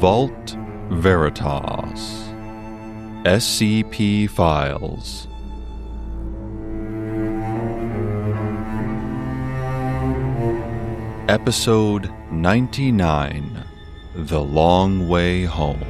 Vault Veritas. SCP Files. Episode 99. The Long Way Home.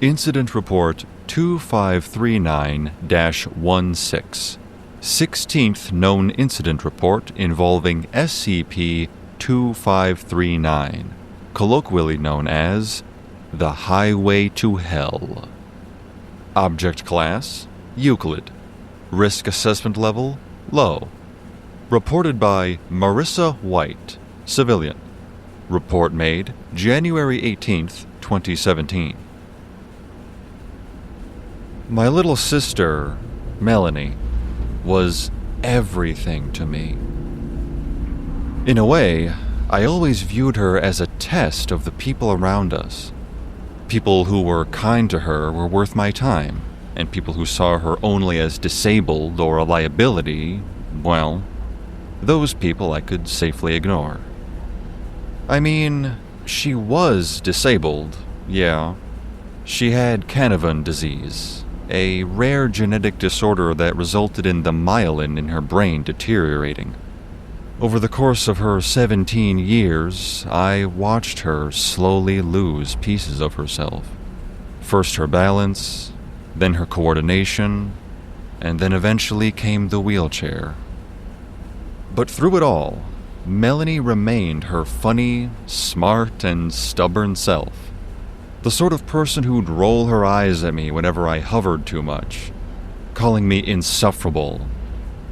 Incident Report 2539-16. 16th known incident report involving SCP-2539, colloquially known as the Highway to Hell. Object Class: Euclid. Risk Assessment Level: Low. Reported by Marissa White, Civilian. Report made January 18th, 2017. My little sister, Melanie, was everything to me. In a way, I always viewed her as a test of the people around us. People who were kind to her were worth my time, and people who saw her only as disabled or a liability, well, those people I could safely ignore. I mean, she was disabled, yeah. She had Canavan disease, a rare genetic disorder that resulted in the myelin in her brain deteriorating. Over the course of her 17 years, I watched her slowly lose pieces of herself. First her balance, then her coordination, and then eventually came the wheelchair. But through it all, Melanie remained her funny, smart, and stubborn self. The sort of person who'd roll her eyes at me whenever I hovered too much, calling me insufferable,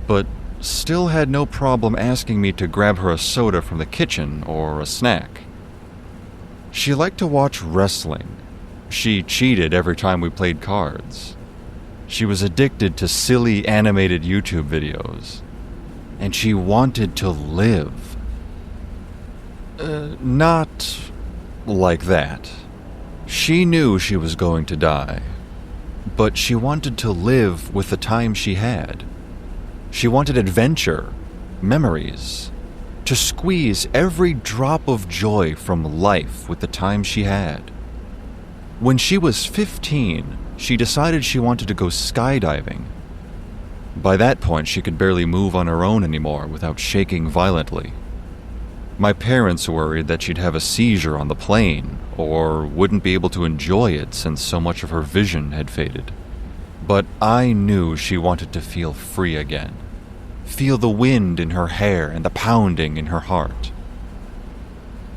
but still had no problem asking me to grab her a soda from the kitchen or a snack. She liked to watch wrestling. She cheated every time we played cards. She was addicted to silly animated YouTube videos. And she wanted to live. Not like that. She knew she was going to die, but she wanted to live with the time she had. She wanted adventure, memories, to squeeze every drop of joy from life with the time she had. When she was 15, she decided she wanted to go skydiving. By that point, she could barely move on her own anymore without shaking violently. My parents worried that she'd have a seizure on the plane, or wouldn't be able to enjoy it since so much of her vision had faded. But I knew she wanted to feel free again. Feel the wind in her hair and the pounding in her heart.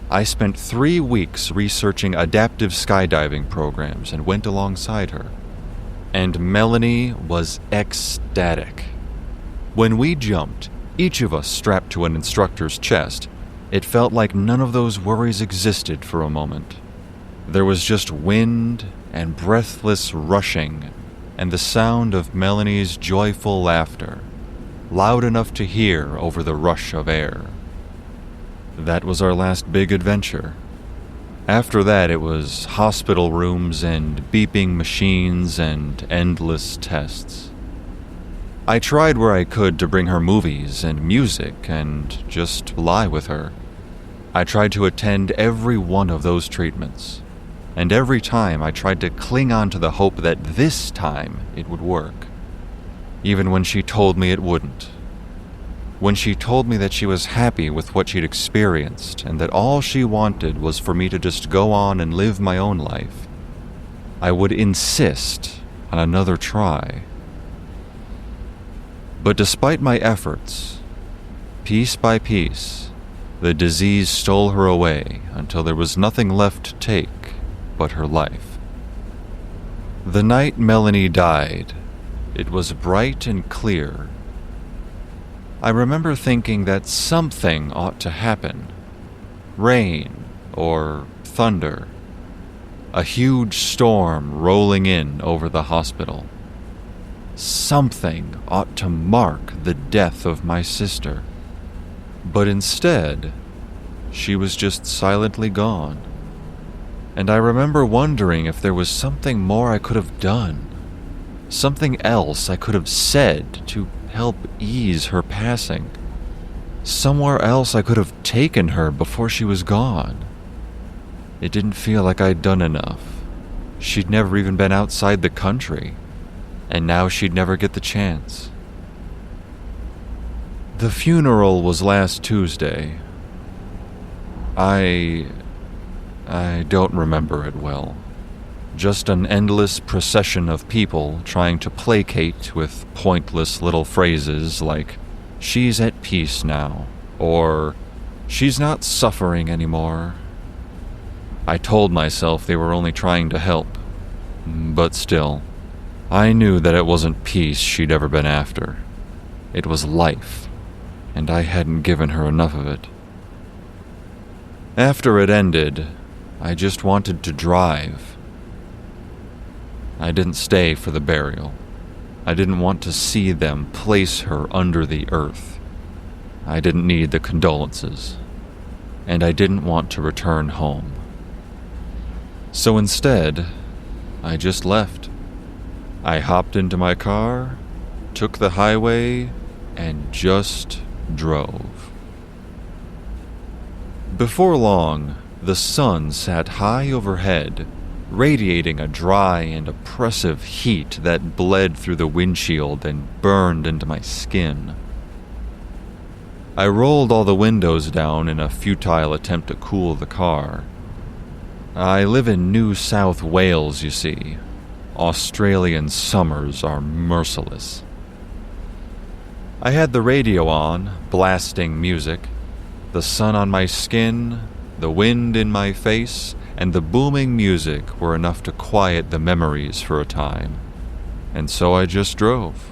I spent 3 weeks researching adaptive skydiving programs and went alongside her. And Melanie was ecstatic. When we jumped, each of us strapped to an instructor's chest, it felt like none of those worries existed for a moment. There was just wind and breathless rushing and the sound of Melanie's joyful laughter, loud enough to hear over the rush of air. That was our last big adventure. After that, it was hospital rooms and beeping machines and endless tests. I tried where I could to bring her movies and music and just lie with her. I tried to attend every one of those treatments, and every time I tried to cling on to the hope that this time it would work, even when she told me it wouldn't. When she told me that she was happy with what she'd experienced and that all she wanted was for me to just go on and live my own life, I would insist on another try. But despite my efforts, piece by piece, the disease stole her away until there was nothing left to take but her life. The night Melanie died, it was bright and clear. I remember thinking that something ought to happen. Rain or thunder. A huge storm rolling in over the hospital. Something ought to mark the death of my sister. But instead, she was just silently gone. And I remember wondering if there was something more I could have done. Something else I could have said to help ease her passing. Somewhere else I could have taken her before she was gone. It didn't feel like I'd done enough. She'd never even been outside the country, and now she'd never get the chance. The funeral was last Tuesday. I don't remember it well. Just an endless procession of people trying to placate with pointless little phrases like, "She's at peace now," or "She's not suffering anymore." I told myself they were only trying to help, but still, I knew that it wasn't peace she'd ever been after. It was life, and I hadn't given her enough of it. After it ended, I just wanted to drive. I didn't stay for the burial. I didn't want to see them place her under the earth. I didn't need the condolences, and I didn't want to return home. So instead, I just left. I hopped into my car, took the highway, and just drove. Before long, the sun sat high overhead, radiating a dry and oppressive heat that bled through the windshield and burned into my skin. I rolled all the windows down in a futile attempt to cool the car. I live in New South Wales, you see. Australian summers are merciless. I had the radio on, blasting music. The sun on my skin, the wind in my face, and the booming music were enough to quiet the memories for a time, and so I just drove.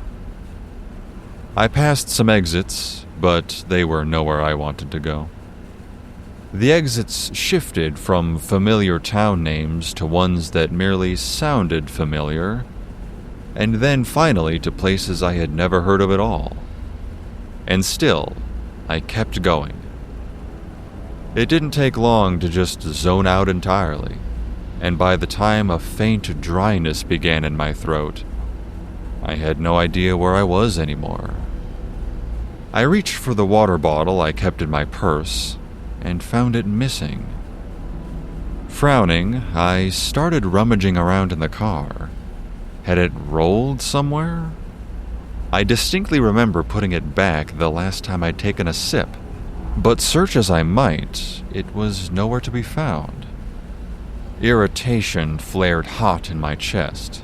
I passed some exits, but they were nowhere I wanted to go. The exits shifted from familiar town names to ones that merely sounded familiar, and then finally to places I had never heard of at all. And still, I kept going. It didn't take long to just zone out entirely, and by the time a faint dryness began in my throat, I had no idea where I was anymore. I reached for the water bottle I kept in my purse, and found it missing. Frowning, I started rummaging around in the car. Had it rolled somewhere? I distinctly remember putting it back the last time I'd taken a sip, but search as I might, it was nowhere to be found. Irritation flared hot in my chest,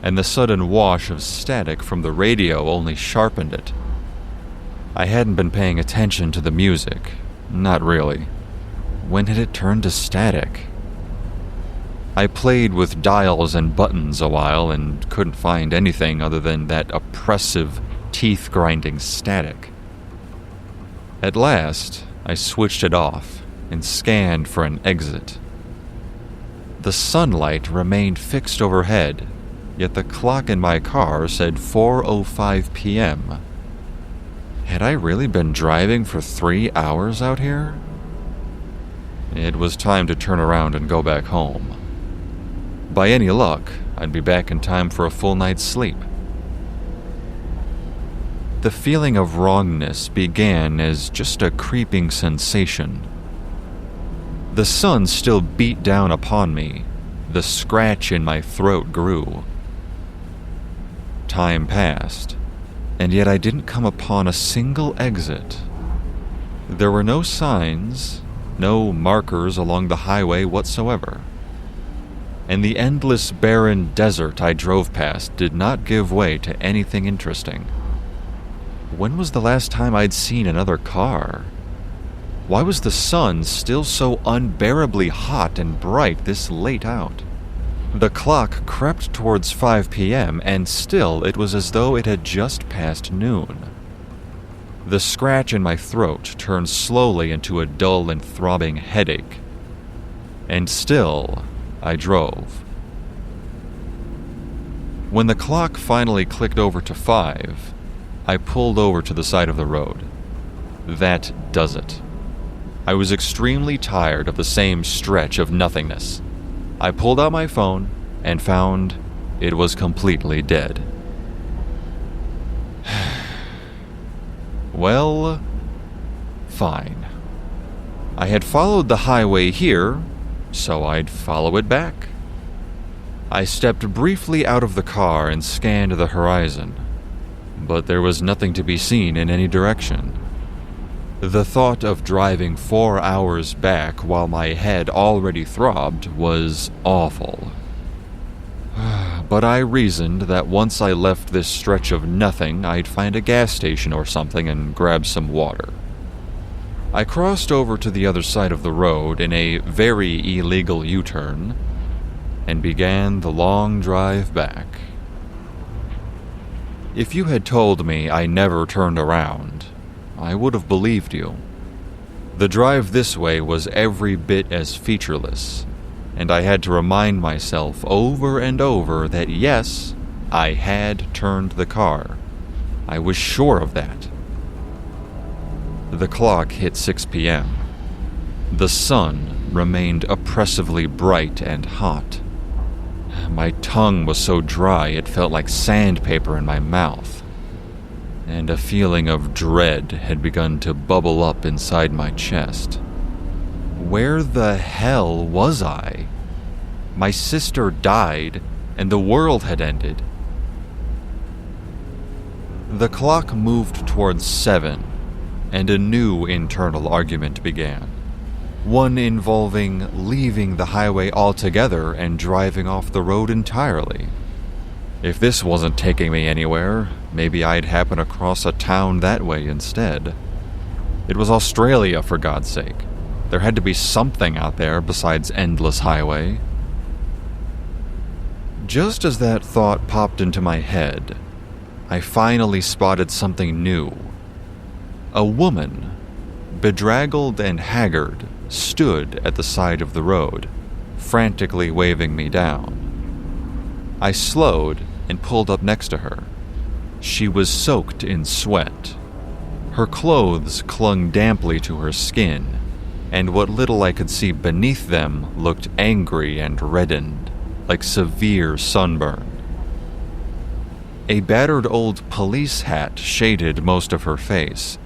and the sudden wash of static from the radio only sharpened it. I hadn't been paying attention to the music. Not really. When had it turned to static? I played with dials and buttons a while and couldn't find anything other than that oppressive, teeth-grinding static. At last, I switched it off and scanned for an exit. The sunlight remained fixed overhead, yet the clock in my car said 4:05 p.m. Had I really been driving for 3 hours out here? It was time to turn around and go back home. By any luck, I'd be back in time for a full night's sleep. The feeling of wrongness began as just a creeping sensation. The sun still beat down upon me. The scratch in my throat grew. Time passed, and yet I didn't come upon a single exit. There were no signs, no markers along the highway whatsoever. And the endless barren desert I drove past did not give way to anything interesting. When was the last time I'd seen another car? Why was the sun still so unbearably hot and bright this late out? The clock crept towards 5 p.m., and still it was as though it had just passed noon. The scratch in my throat turned slowly into a dull and throbbing headache. And still, I drove. When the clock finally clicked over to 5, I pulled over to the side of the road. That does it. I was extremely tired of the same stretch of nothingness. I pulled out my phone and found it was completely dead. Well, fine. I had followed the highway here, so I'd follow it back. I stepped briefly out of the car and scanned the horizon, but there was nothing to be seen in any direction. The thought of driving 4 hours back while my head already throbbed was awful. But I reasoned that once I left this stretch of nothing, I'd find a gas station or something and grab some water. I crossed over to the other side of the road in a very illegal U-turn and began the long drive back. If you had told me I never turned around, I would have believed you. The drive this way was every bit as featureless, and I had to remind myself over and over that yes, I had turned the car. I was sure of that. The clock hit 6 p.m. The sun remained oppressively bright and hot. My tongue was so dry it felt like sandpaper in my mouth, and a feeling of dread had begun to bubble up inside my chest. Where the hell was I? My sister died, and the world had ended. The clock moved towards 7, and a new internal argument began. One involving leaving the highway altogether and driving off the road entirely. If this wasn't taking me anywhere, maybe I'd happen across a town that way instead. It was Australia, for God's sake. There had to be something out there besides endless highway. Just as that thought popped into my head, I finally spotted something new. A woman, bedraggled and haggard, stood at the side of the road, frantically waving me down. I slowed and pulled up next to her. She was soaked in sweat. Her clothes clung damply to her skin, and what little I could see beneath them looked angry and reddened, like severe sunburn. A battered old police hat shaded most of her face,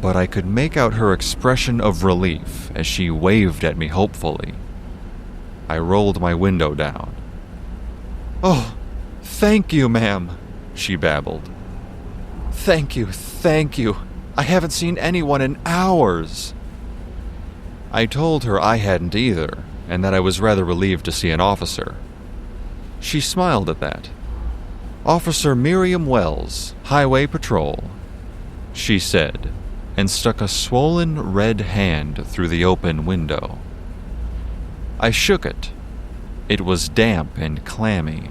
but I could make out her expression of relief as she waved at me hopefully. I rolled my window down. "Oh, thank you, ma'am," she babbled. Thank you. I haven't seen anyone in hours." I told her I hadn't either, and that I was rather relieved to see an officer. She smiled at that. "Officer Miriam Wells, Highway Patrol," she said, and stuck a swollen red hand through the open window. I shook it. It was damp and clammy.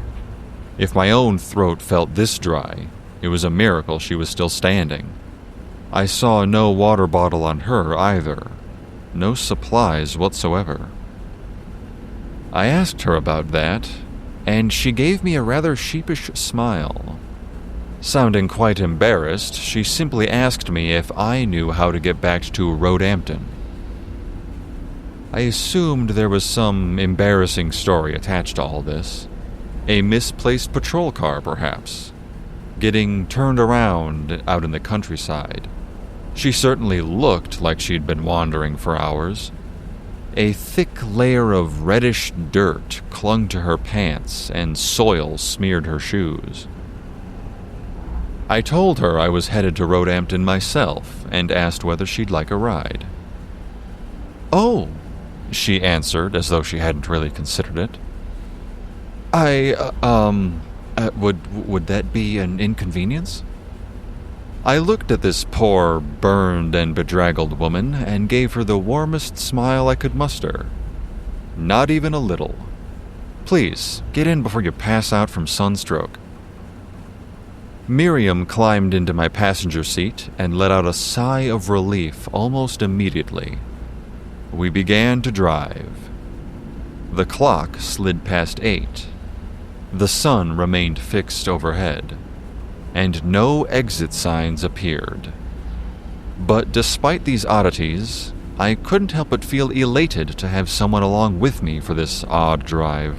If my own throat felt this dry, it was a miracle she was still standing. I saw no water bottle on her either. No supplies whatsoever. I asked her about that, and she gave me a rather sheepish smile. Sounding quite embarrassed, she simply asked me if I knew how to get back to Roehampton. I assumed there was some embarrassing story attached to all this. A misplaced patrol car, perhaps. Getting turned around out in the countryside. She certainly looked like she'd been wandering for hours. A thick layer of reddish dirt clung to her pants and soil smeared her shoes. I told her I was headed to Roehampton myself and asked whether she'd like a ride. "Oh," she answered as though she hadn't really considered it. Would that be an inconvenience?" I looked at this poor, burned and bedraggled woman and gave her the warmest smile I could muster. Not even a little. "Please, get in before you pass out from sunstroke." Miriam climbed into my passenger seat and let out a sigh of relief almost immediately. We began to drive. The clock slid past 8. The sun remained fixed overhead, and no exit signs appeared. But despite these oddities, I couldn't help but feel elated to have someone along with me for this odd drive.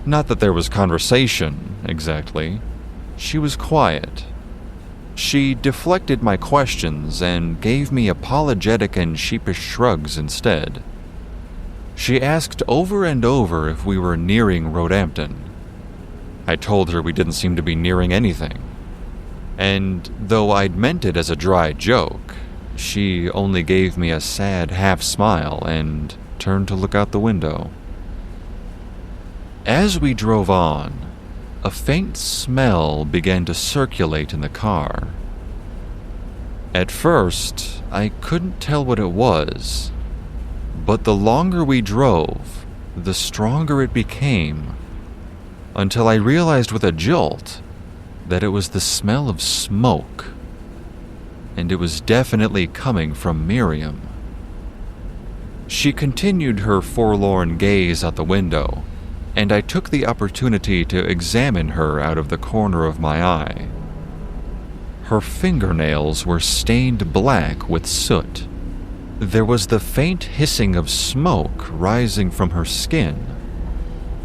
Not that there was conversation, exactly. She was quiet. She deflected my questions and gave me apologetic and sheepish shrugs instead. She asked over and over if we were nearing Roehampton. I told her we didn't seem to be nearing anything. And though I'd meant it as a dry joke, she only gave me a sad half-smile and turned to look out the window. As we drove on, a faint smell began to circulate in the car. At first, I couldn't tell what it was, but the longer we drove, the stronger it became, until I realized with a jolt that it was the smell of smoke, and it was definitely coming from Miriam. She continued her forlorn gaze out the window, and I took the opportunity to examine her out of the corner of my eye. Her fingernails were stained black with soot. There was the faint hissing of smoke rising from her skin,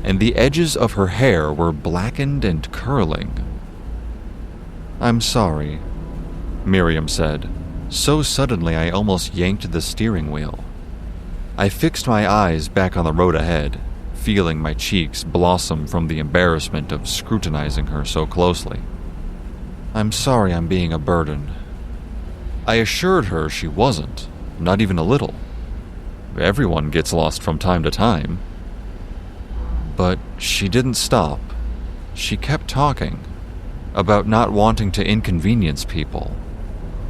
and the edges of her hair were blackened and curling. "I'm sorry," Miriam said, so suddenly I almost yanked the steering wheel. I fixed my eyes back on the road ahead, feeling my cheeks blossom from the embarrassment of scrutinizing her so closely. "I'm sorry I'm being a burden." I assured her she wasn't, not even a little. Everyone gets lost from time to time. But she didn't stop. She kept talking about not wanting to inconvenience people,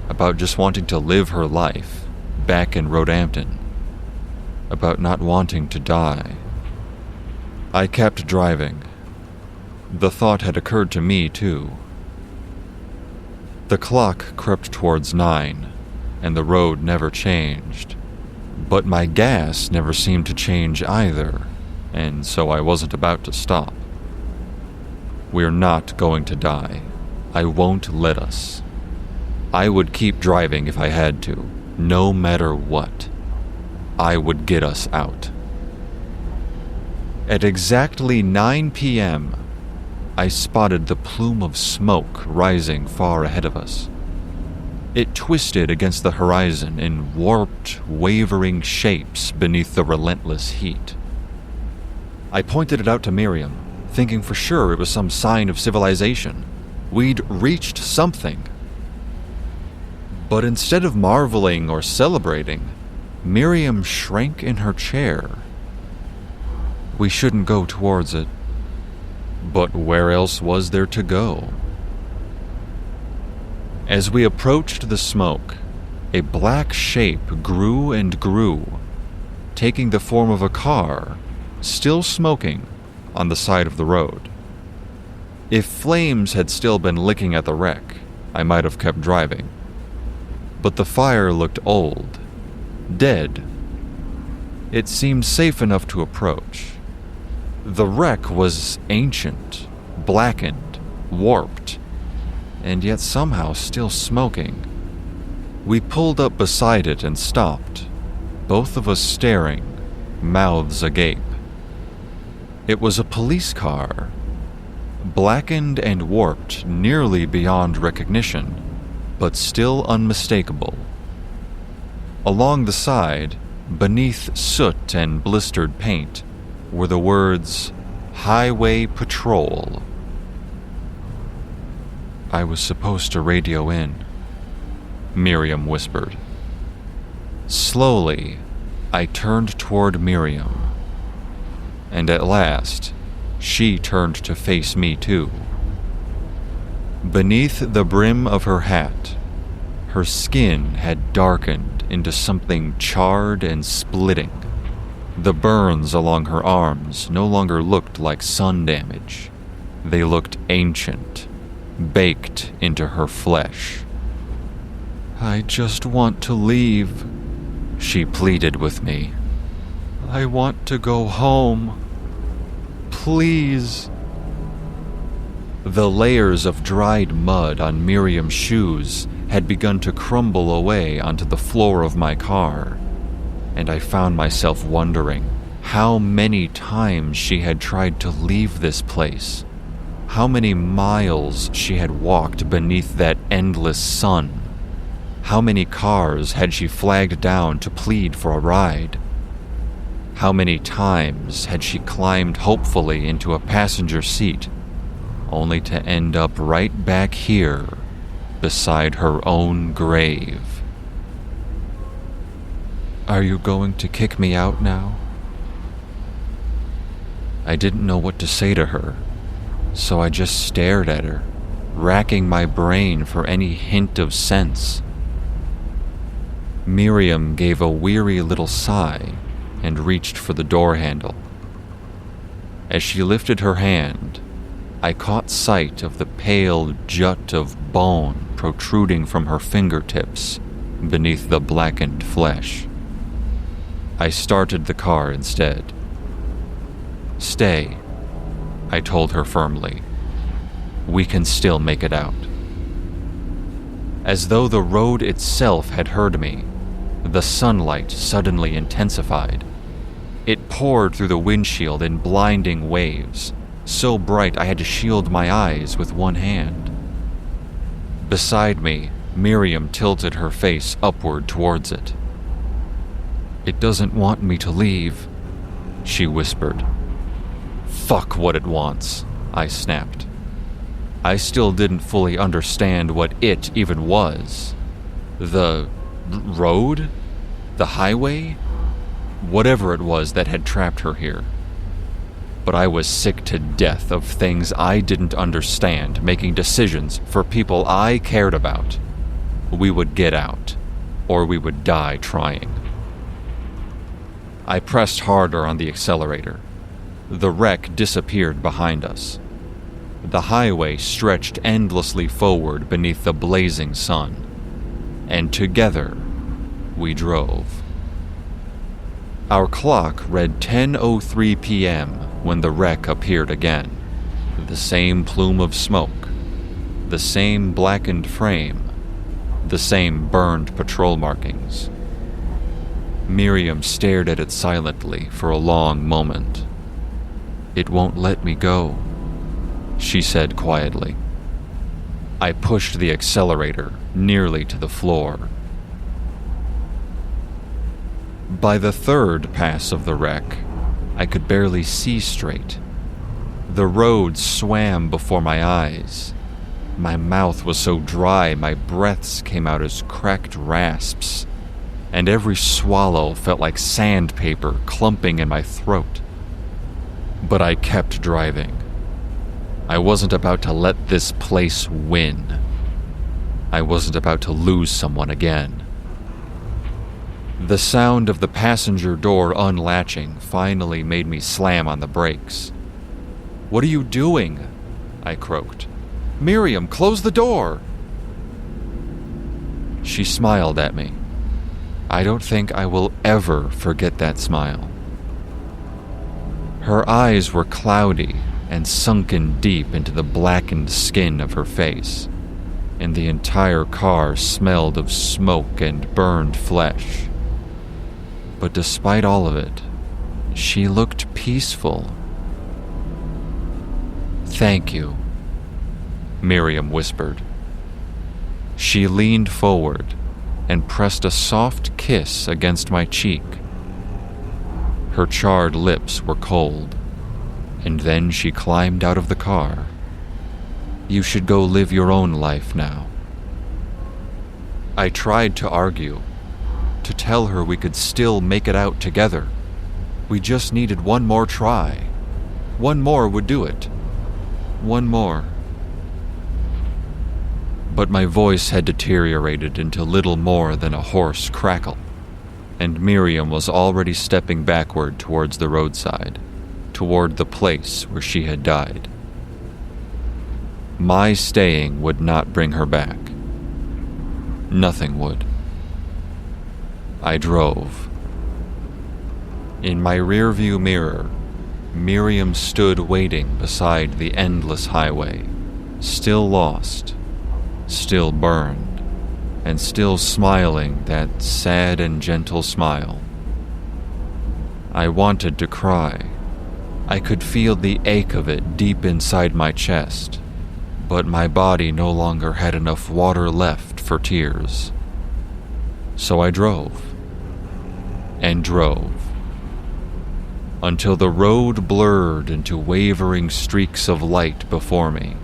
about just wanting to live her life back in Roehampton, about not wanting to die. I kept driving. The thought had occurred to me, too. The clock crept towards 9, and the road never changed. But my gas never seemed to change either, and so I wasn't about to stop. "We're not going to die. I won't let us. I would keep driving if I had to, no matter what. I would get us out." At exactly 9 p.m., I spotted the plume of smoke rising far ahead of us. It twisted against the horizon in warped, wavering shapes beneath the relentless heat. I pointed it out to Miriam, thinking for sure it was some sign of civilization. We'd reached something. But instead of marveling or celebrating, Miriam shrank in her chair. "We shouldn't go towards it." But where else was there to go? As we approached the smoke, a black shape grew and grew, taking the form of a car, still smoking, on the side of the road. If flames had still been licking at the wreck, I might have kept driving. But the fire looked old, dead. It seemed safe enough to approach. The wreck was ancient, blackened, warped, and yet somehow still smoking. We pulled up beside it and stopped, both of us staring, mouths agape. It was a police car, blackened and warped nearly beyond recognition, but still unmistakable. Along the side, beneath soot and blistered paint, were the words, "Highway Patrol." "I was supposed to radio in," Miriam whispered. Slowly, I turned toward Miriam, and at last, she turned to face me too. Beneath the brim of her hat, her skin had darkened into something charred and splitting. The burns along her arms no longer looked like sun damage. They looked ancient, baked into her flesh. "I just want to leave," she pleaded with me. I want to go home. Please. The layers of dried mud on Miriam's shoes had begun to crumble away onto the floor of my car, and I found myself wondering how many times she had tried to leave this place, how many miles she had walked beneath that endless sun, how many cars had she flagged down to plead for a ride, how many times had she climbed hopefully into a passenger seat, only to end up right back here beside her own grave. Are you going to kick me out now? I didn't know what to say to her, so I just stared at her, racking my brain for any hint of sense. Miriam gave a weary little sigh and reached for the door handle. As she lifted her hand, I caught sight of the pale jut of bone protruding from her fingertips beneath the blackened flesh. I started the car instead. Stay, I told her firmly. We can still make it out. As though the road itself had heard me, the sunlight suddenly intensified. It poured through the windshield in blinding waves, so bright I had to shield my eyes with one hand. Beside me, Miriam tilted her face upward towards it. It doesn't want me to leave, she whispered. Fuck what it wants, I snapped. I still didn't fully understand what it even was. The road? The highway? Whatever it was that had trapped her here. But I was sick to death of things I didn't understand making decisions for people I cared about. We would get out, or we would die trying. I pressed harder on the accelerator. The wreck disappeared behind us. The highway stretched endlessly forward beneath the blazing sun, and together we drove. Our clock read 10:03 p.m. when the wreck appeared again. The same plume of smoke, the same blackened frame, the same burned patrol markings. Miriam stared at it silently for a long moment. It won't let me go, she said quietly. I pushed the accelerator nearly to the floor. By the third pass of the wreck, I could barely see straight. The road swam before my eyes. My mouth was so dry my breaths came out as cracked rasps, and every swallow felt like sandpaper clumping in my throat. But I kept driving. I wasn't about to let this place win. I wasn't about to lose someone again. The sound of the passenger door unlatching finally made me slam on the brakes. "What are you doing?" I croaked. "Miriam, close the door!" She smiled at me. I don't think I will ever forget that smile. Her eyes were cloudy and sunken deep into the blackened skin of her face, and the entire car smelled of smoke and burned flesh. But despite all of it, she looked peaceful. "Thank you," Miriam whispered. She leaned forward and pressed a soft kiss against my cheek. Her charred lips were cold, and then she climbed out of the car. "You should go live your own life now." I tried to argue, to tell her we could still make it out together. We just needed one more try. One more would do it. One more. But my voice had deteriorated into little more than a hoarse crackle, and Miriam was already stepping backward towards the roadside, toward the place where she had died. My staying would not bring her back. Nothing would. I drove. In my rearview mirror, Miriam stood waiting beside the endless highway, still lost, still burned, and still smiling that sad and gentle smile. I wanted to cry. I could feel the ache of it deep inside my chest, but my body no longer had enough water left for tears. So I drove, and drove, until the road blurred into wavering streaks of light before me.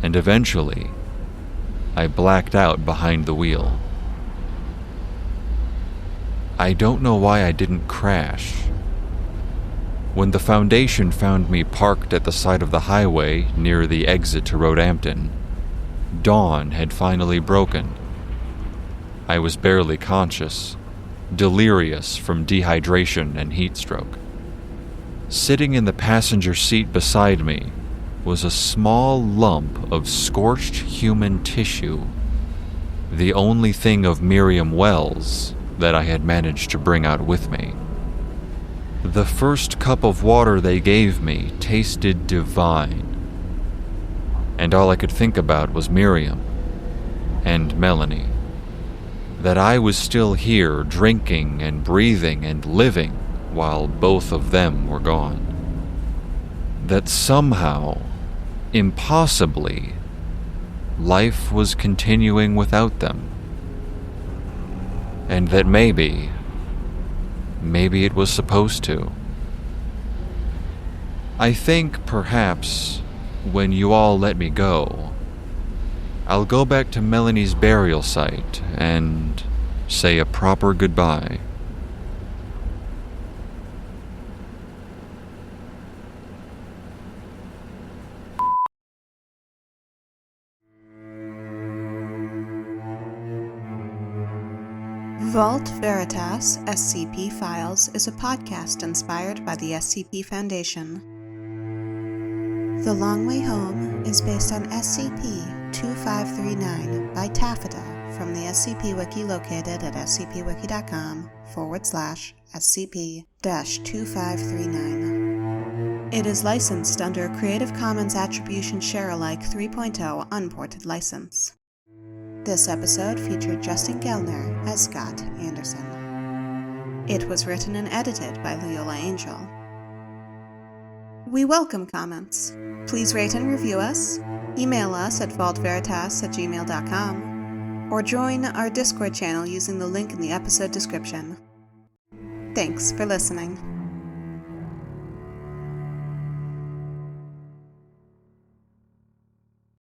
And eventually, I blacked out behind the wheel. I don't know why I didn't crash. When the Foundation found me parked at the side of the highway near the exit to Roehampton, dawn had finally broken. I was barely conscious, delirious from dehydration and heat stroke. Sitting in the passenger seat beside me was a small lump of scorched human tissue, the only thing of Miriam Wells that I had managed to bring out with me. The first cup of water they gave me tasted divine, and all I could think about was Miriam and Melanie. That I was still here, drinking and breathing and living while both of them were gone. That somehow, impossibly, life was continuing without them. And that maybe it was supposed to. I think perhaps when you all let me go, I'll go back to Melanie's burial site and say a proper goodbye. Vault Veritas SCP Files is a podcast inspired by the SCP Foundation. The Long Way Home is based on SCP-2539 by Taffeta from the SCP Wiki located at scpwiki.com/SCP-2539. It is licensed under a Creative Commons Attribution Share-alike 3.0 unported license. This episode featured Justin Gellner as Scott Anderson. It was written and edited by Leola Angel. We welcome comments. Please rate and review us, email us at vaultveritas@gmail.com, or join our Discord channel using the link in the episode description. Thanks for listening.